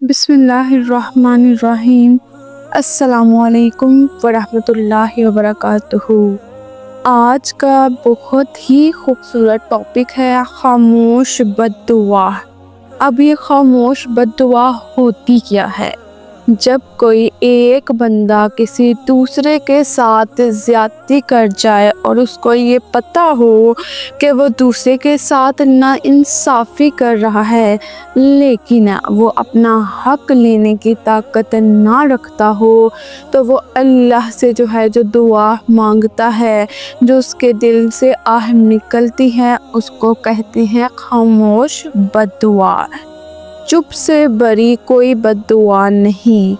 बिस्मिल्लाहिर्रहमानिर्रहीम। अस्सलामुअलैकुम वरहमतुल्लाहि वबरकातुहू। आज का बहुत ही खूबसूरत टॉपिक है खामोश बद्दुआ। अब ये खामोश बद्दुआ होती क्या है? जब कोई एक बंदा किसी दूसरे के साथ ज़्यादती कर जाए और उसको ये पता हो कि वो दूसरे के साथ नाइंसाफ़ी कर रहा है, लेकिन वो अपना हक लेने की ताकत ना रखता हो, तो वो अल्लाह से जो दुआ मांगता है, जो उसके दिल से आह निकलती है, उसको कहते हैं खामोश बद्दुआ। चुप से बरी कोई बद्दुआ नहीं।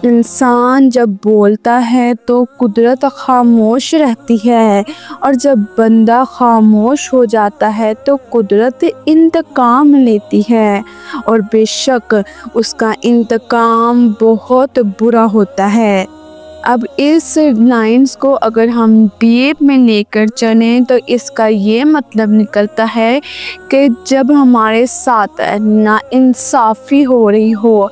इंसान जब बोलता है तो कुदरत खामोश रहती है, और जब बंदा खामोश हो जाता है तो कुदरत इंतकाम लेती है, और बेशक उसका इंतकाम बहुत बुरा होता है। अब इस लाइन्स को अगर हम डीप में लेकर चलें तो इसका ये मतलब निकलता है कि जब हमारे साथ नाइंसाफ़ी हो रही हो,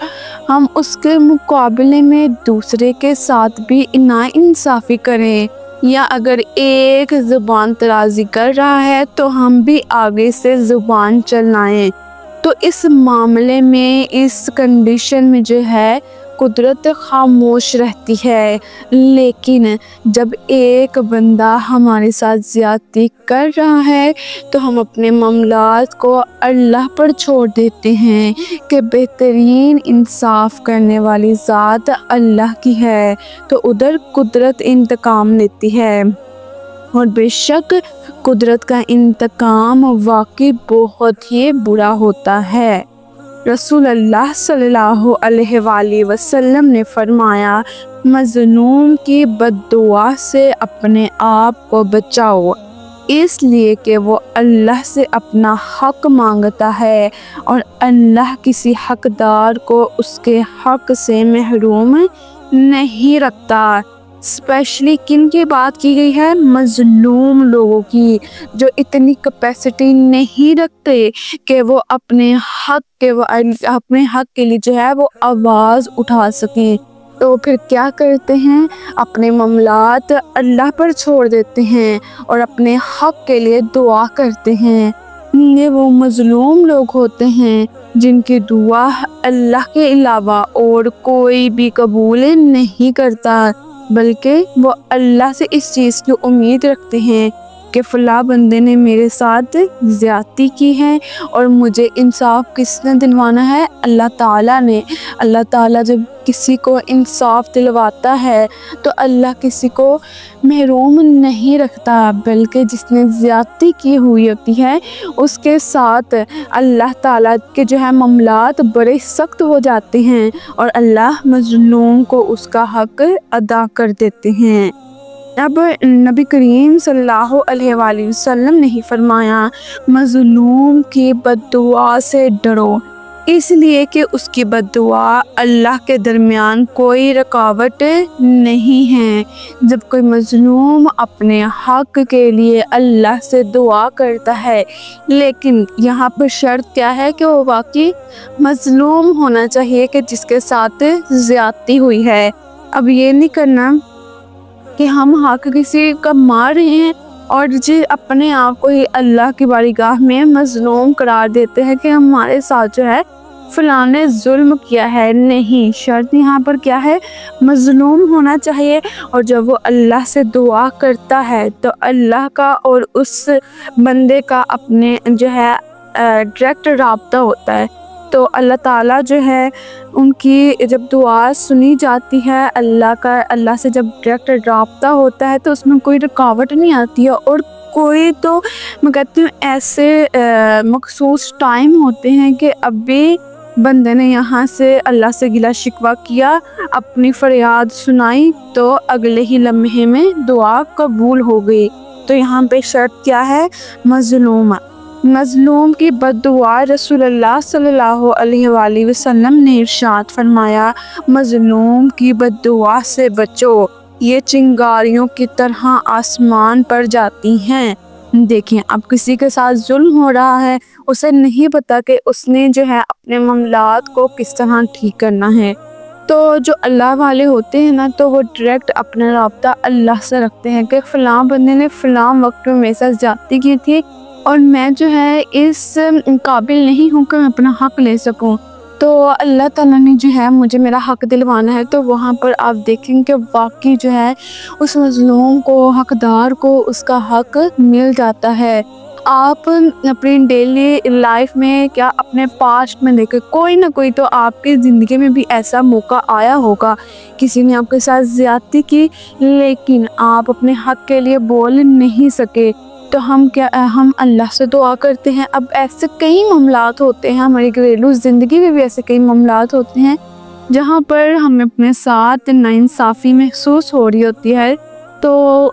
हम उसके मुकाबले में दूसरे के साथ भी नाइंसाफ़ी करें, या अगर एक ज़ुबान तराज़ी कर रहा है तो हम भी आगे से ज़ुबान चलाएं। तो इस मामले में, इस कंडीशन में कुदरत खामोश रहती है। लेकिन जब एक बंदा हमारे साथ ज़्यादती कर रहा है तो हम अपने मामलात को अल्लाह पर छोड़ देते हैं कि बेहतरीन इंसाफ करने वाली ज़ात अल्लाह की है, तो उधर कुदरत इंतकाम लेती है, और बेशक कुदरत का इंतकाम वाकई बहुत ही बुरा होता है। रसूल अल्लाह सल्लल्लाहु अलैहि वसल्लम ने फरमाया, मज़लूम की बद्दुआ से अपने आप को बचाओ, इसलिए कि वो अल्लाह से अपना हक मांगता है, और अल्लाह किसी हकदार को उसके हक से महरूम नहीं रखता। स्पेशली किन की बात की गई है? मज़लूम लोगों की, जो इतनी कैपेसिटी नहीं रखते कि वो अपने हक के लिए वो आवाज़ उठा सकें। तो फिर क्या करते हैं? अपने मामलात अल्लाह पर छोड़ देते हैं और अपने हक के लिए दुआ करते हैं। ये वो मज़लूम लोग होते हैं जिनकी दुआ अल्लाह के अलावा और कोई भी कबूल नहीं करता, बल्कि वो अल्लाह से इस चीज़ की उम्मीद रखते हैं कि फ़लाँ बंदे ने मेरे साथ ज़्यादती की है और मुझे इंसाफ किसने दिलवाना है? अल्लाह ताला ने। अल्लाह ताला जब किसी को इंसाफ दिलवाता है तो अल्लाह किसी को महरूम नहीं रखता, बल्कि जिसने ज़्यादती की हुई होती है उसके साथ अल्लाह ताला के मामलात बड़े सख्त हो जाते हैं, और अल्लाह मज़लूम को उसका हक अदा कर देते हैं। अब नबी करीम सल्लल्लाहु अलैहि वसल्लम ने ही फरमाया, मज़लूम की बद्दुआ से डरो, इसलिए कि उसकी बद्दुआ अल्लाह के दरमियान कोई रुकावट नहीं है। जब कोई मज़लूम अपने हक के लिए अल्लाह से दुआ करता है, लेकिन यहाँ पर शर्त क्या है कि वो वाकई मज़लूम होना चाहिए कि जिसके साथ ज़्यादती हुई है। अब ये नहीं करना कि हम हक किसी का मार रहे हैं और अपने आप को ही अल्लाह की बारगाह में मज़लूम करार देते हैं कि हमारे साथ फ़लाँ ने जुल्म किया है। नहीं, शर्त यहाँ पर क्या है? मज़लूम होना चाहिए। और जब वो अल्लाह से दुआ करता है तो अल्लाह का और उस बंदे का अपने डायरेक्ट राब्ता होता है, तो अल्लाह ताला उनकी जब दुआ सुनी जाती है, अल्लाह से जब डायरेक्ट राब्ता होता है तो उसमें कोई रुकावट नहीं आती है। और कोई तो मैं कहती हूँ ऐसे मखसूस टाइम होते हैं कि अभी बंदे ने यहाँ से अल्लाह से गिला शिकवा किया, अपनी फरियाद सुनाई, तो अगले ही लम्हे में दुआ कबूल हो गई। तो यहाँ पे शर्त क्या है? मज़लूम की बद्दुआ। रसूलुल्लाह सल्लल्लाहु अलैहि वसल्लम ने इरशाद फरमाया, मज़लूम की बद्दुआ से बचो, ये चिंगारियों की तरह आसमान पर जाती हैं دیکھیں اب کسی کے ساتھ ظلم ہو رہا ہے، اسے نہیں پتا کہ اس نے جو ہے اپنے معاملات کو کس طرح ٹھیک کرنا ہے۔ تو جو اللہ والے ہوتے ہیں نا، تو وہ ڈائریکٹ اپنا رابطہ اللہ سے رکھتے ہیں کہ فلاں بندے نے فلاں وقت میں میرے ساتھ زیادتی کی تھی اور میں جو ہے اس قابل نہیں ہوں کہ میں اپنا حق لے سکوں، تو اللہ تعالیٰ نے جو ہے مجھے میرا حق دلوانا ہے۔ تو وہاں پر آپ دیکھیں کہ واقعی جو ہے اس مظلوم کو، حقدار کو اس کا حق مل جاتا ہے۔ آپ اپنی ڈیلی لائف میں کیا اپنے پاسٹ میں دیکھیں، کوئی نہ کوئی تو آپ کی زندگی میں بھی ایسا موقع آیا ہوگا، کسی نے آپ کے ساتھ زیادتی کی لیکن آپ اپنے حق کے لیے بول نہیں سکے، تو ہم اللہ سے دعا کرتے ہیں۔ اب ایسے کئی معاملات ہوتے ہیں، ہماری گھریلو زندگی میں بھی ایسے کئی معاملات ہوتے ہیں جہاں پر ہمیں اپنے ساتھ ناانصافی محسوس ہو رہی ہوتی ہے، تو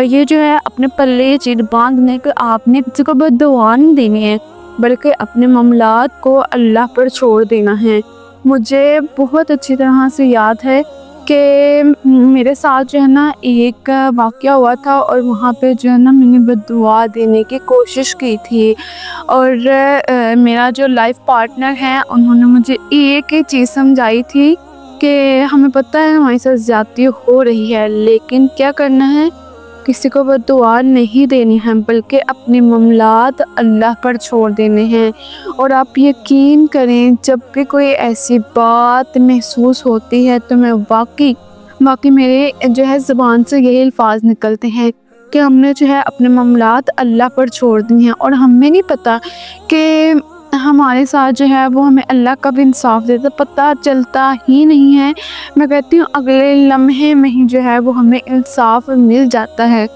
یہ جو ہے اپنے پلے یہ چیز باندھنے کہ آپ نے کسی کو بد دعا نہیں دینی ہے، بلکہ اپنے معاملات کو اللہ پر چھوڑ دینا ہے۔ مجھے بہت اچھی طرح سے یاد ہے کہ میرے ساتھ جو ہے نا ایک واقعہ ہوا تھا، اور وہاں پہ جو ہے نا میں نے بد دعا دینے کی کوشش کی تھی، اور میرا جو لائف پارٹنر ہے انہوں نے مجھے ایک ہی چیز سمجھائی تھی کہ ہمیں پتہ ہے ہمارے ساتھ زیادتی ہو رہی ہے، لیکن کیا کرنا ہے، کسی کو بد دعا نہیں دینی ہے، بلکہ اپنے معاملات اللہ پر چھوڑ دینے ہیں۔ اور آپ یقین کریں جب بھی کوئی ایسی بات محسوس ہوتی ہے تو میں واقعی میرے جو ہے زبان سے یہی الفاظ نکلتے ہیں کہ ہم نے جو ہے اپنے معاملات اللہ پر چھوڑ دی ہیں، اور ہمیں نہیں پتا کہ ہمارے ساتھ جو ہے وہ ہمیں اللہ کا بھی انصاف دیتا، پتہ چلتا ہی نہیں ہے۔ میں کہتی ہوں اگلے لمحے میں ہی جو ہے وہ ہمیں انصاف مل جاتا ہے۔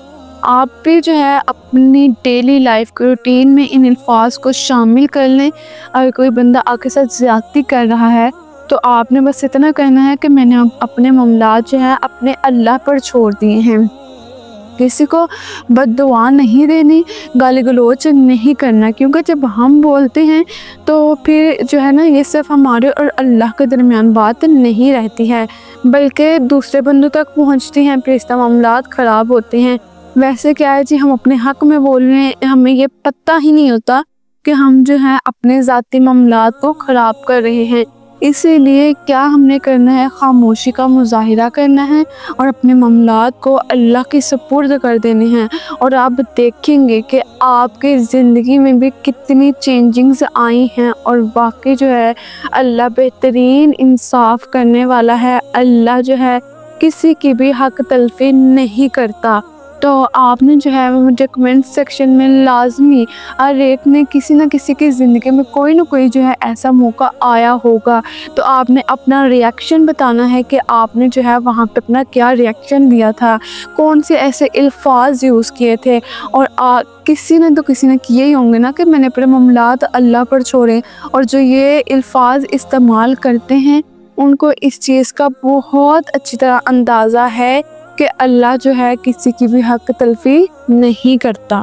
آپ بھی جو ہے اپنی ڈیلی لائف کے روٹین میں ان الفاظ کو شامل کر لیں۔ اگر کوئی بندہ آپ کے ساتھ زیادتی کر رہا ہے تو آپ نے بس اتنا کہنا ہے کہ میں نے اپنے معاملات جو ہے اپنے اللہ پر چھوڑ دیے ہیں، کسی کو بد دعا نہیں دینی، گالی گلوچ نہیں کرنا، کیونکہ جب ہم بولتے ہیں تو پھر جو ہے نا یہ صرف ہمارے اور اللہ کے درمیان بات نہیں رہتی ہے، بلکہ دوسرے بندوں تک پہنچتی ہیں، پھر اس طرح معاملات خراب ہوتے ہیں۔ ویسے کیا ہے جی، ہم اپنے حق میں بول رہے ہیں، ہمیں یہ پتہ ہی نہیں ہوتا کہ ہم جو ہے اپنے ذاتی معاملات کو خراب کر رہے ہیں۔ اسی لیے کیا ہم نے کرنا ہے، خاموشی کا مظاہرہ کرنا ہے اور اپنے معاملات کو اللہ کی سپرد کر دینے ہیں، اور آپ دیکھیں گے کہ آپ کی زندگی میں بھی کتنی چینجنگز آئی ہیں، اور واقعی جو ہے اللہ بہترین انصاف کرنے والا ہے۔ اللہ جو ہے کسی کی بھی حق تلفی نہیں کرتا۔ تو آپ نے جو ہے مجھے کمنٹ سیکشن میں لازمی، ہر ایک نے کسی نہ کسی کی زندگی میں کوئی نہ کوئی جو ہے ایسا موقع آیا ہوگا، تو آپ نے اپنا ریاکشن بتانا ہے کہ آپ نے جو ہے وہاں پہ اپنا کیا ریاکشن دیا تھا، کون سے ایسے الفاظ یوز کیے تھے، اور کسی نے کیے ہی ہوں گے نا کہ میں نے اپنے معاملات اللہ پر چھوڑے، اور جو یہ الفاظ استعمال کرتے ہیں ان کو اس چیز کا بہت اچھی طرح اندازہ ہے کہ اللہ جو ہے کسی کی بھی حق تلفی نہیں کرتا۔